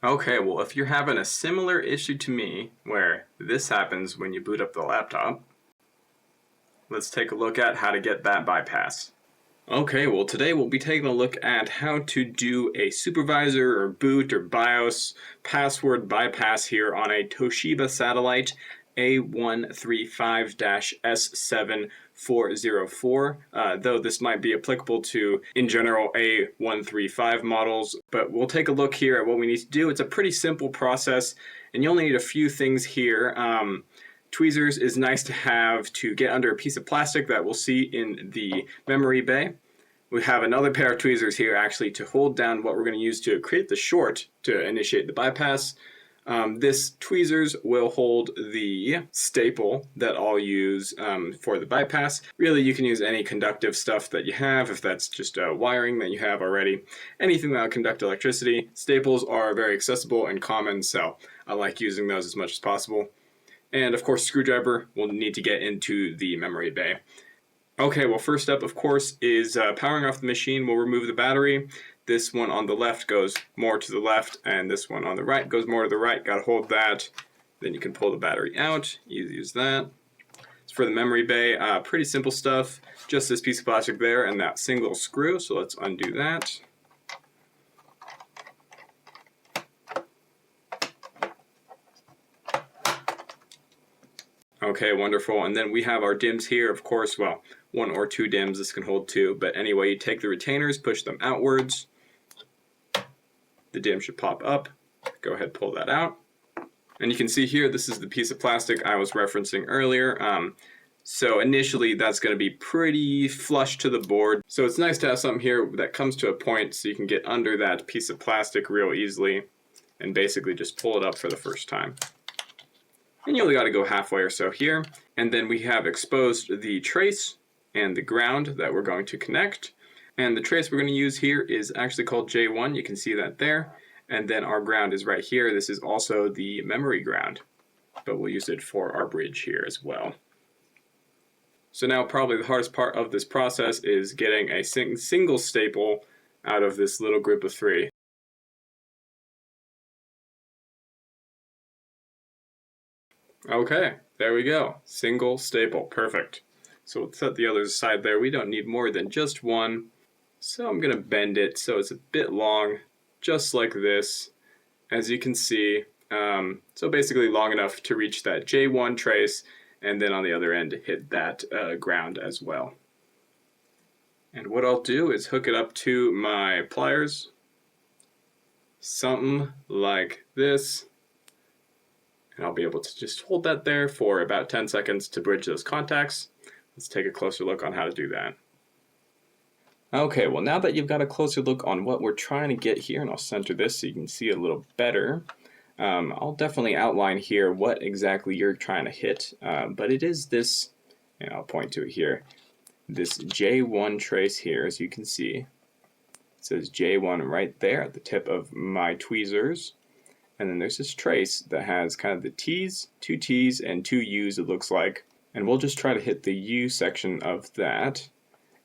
Okay, well, if you're having a similar issue to me, where this happens when you boot up the laptop, let's take a look at how to get that bypass. Okay, well, today we'll be taking a look at how to do a supervisor or boot or BIOS password bypass here on a Toshiba Satellite A135-S7404, though this might be applicable to, in general, A135 models. But we'll take a look here at what we need to do. It's a pretty simple process, and you only need a few things here. Tweezers is nice to have to get under a piece of plastic that we'll see in the memory bay. We have another pair of tweezers here actually to hold down what we're going to use to create the short to initiate the bypass. This tweezers will hold the staple that I'll use for the bypass. Really, you can use any conductive stuff that you have, if that's just wiring that you have already. Anything that will conduct electricity. Staples are very accessible and common, so I like using those as much as possible. And of course, screwdriver will need to get into the memory bay. Okay, well, first up, of course, is powering off the machine. We'll remove the battery. This one on the left goes more to the left, and this one on the right goes more to the right. Gotta hold that. Then you can pull the battery out. Easy as that. It's for the memory bay. Pretty simple stuff. Just this piece of plastic there and that single screw. So let's undo that. Okay, wonderful. And then we have our DIMMs here, of course. Well, one or two DIMMs. This can hold two. But anyway, you take the retainers, push them outwards. The DIMM should pop up. Go ahead, pull that out. And you can see here, this is the piece of plastic I was referencing earlier. So initially, that's going to be pretty flush to the board. So it's nice to have something here that comes to a point so you can get under that piece of plastic real easily and basically just pull it up for the first time. And you only got to go halfway or so here. And then we have exposed the trace and the ground that we're going to connect. And the trace we're going to use here is actually called J1. You can see that there. And then our ground is right here. This is also the memory ground, but we'll use it for our bridge here as well. So now probably the hardest part of this process is getting a single staple out of this little group of three. Okay, there we go. Single staple, perfect. So we'll set the others aside there. We don't need more than just one. So I'm going to bend it so it's a bit long, just like this, as you can see. So basically long enough to reach that J1 trace, and then on the other end hit that ground as well. And what I'll do is hook it up to my pliers, something like this. And I'll be able to just hold that there for about 10 seconds to bridge those contacts. Let's take a closer look on how to do that. Okay, well, now that you've got a closer look on what we're trying to get here, and I'll center this so you can see a little better, I'll definitely outline here what exactly you're trying to hit, but it is this, and I'll point to it here, this J1 trace here, as you can see. It says J1 right there at the tip of my tweezers, and then there's this trace that has kind of the T's, two T's, and two U's, it looks like, and we'll just try to hit the U section of that.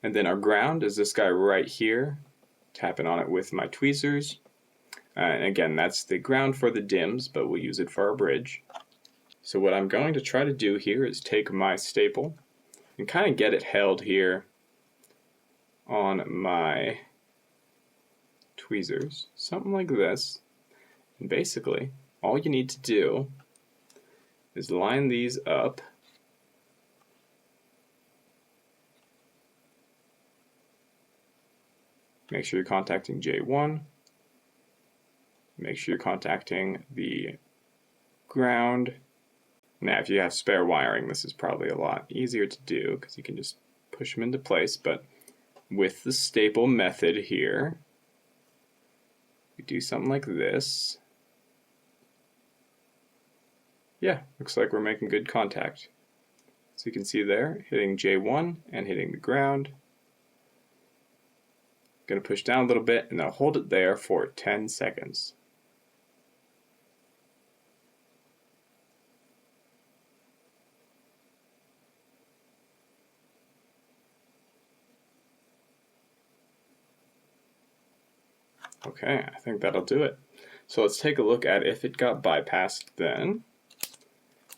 And then our ground is this guy right here, tapping on it with my tweezers. And again, that's the ground for the DIMMs, but we'll use it for our bridge. So what I'm going to try to do here is take my staple and kind of get it held here on my tweezers, something like this. And basically, all you need to do is line these up. Make sure you're contacting J1. Make sure you're contacting the ground. Now, if you have spare wiring, this is probably a lot easier to do because you can just push them into place. But with the staple method here, we do something like this. Yeah, looks like we're making good contact. So you can see there, hitting J1 and hitting the ground. Going to push down a little bit and I'll hold it there for 10 seconds. Okay, I think that'll do it. So let's take a look at if it got bypassed then.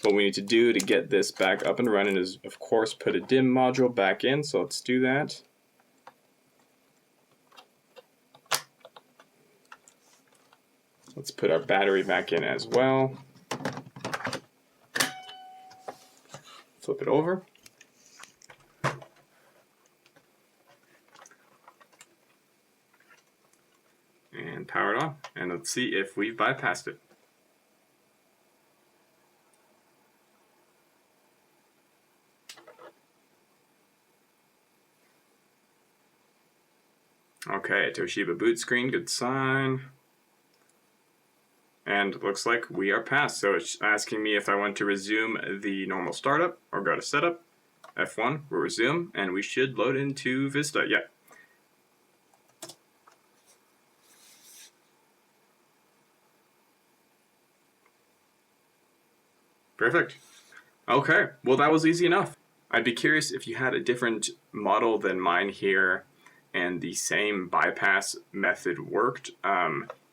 What we need to do to get this back up and running is, of course, put a DIMM module back in. So let's do that. Let's put our battery back in as well. Flip it over. And power it on. And let's see if we've bypassed it. Okay, Toshiba boot screen, good sign. And looks like we are passed. So it's asking me if I want to resume the normal startup or go to setup. F1 will resume, and we should load into Vista. Yeah. Perfect. Okay, well that was easy enough. I'd be curious if you had a different model than mine here and the same bypass method worked.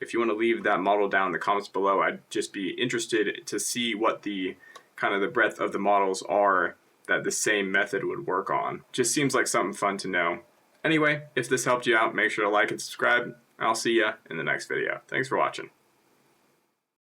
If you want to leave that model down in the comments below, I'd just be interested to see what the kind of the breadth of the models are that the same method would work on. Just seems like something fun to know. Anyway, if this helped you out, make sure to like and subscribe. I'll see ya in the next video. Thanks for watching.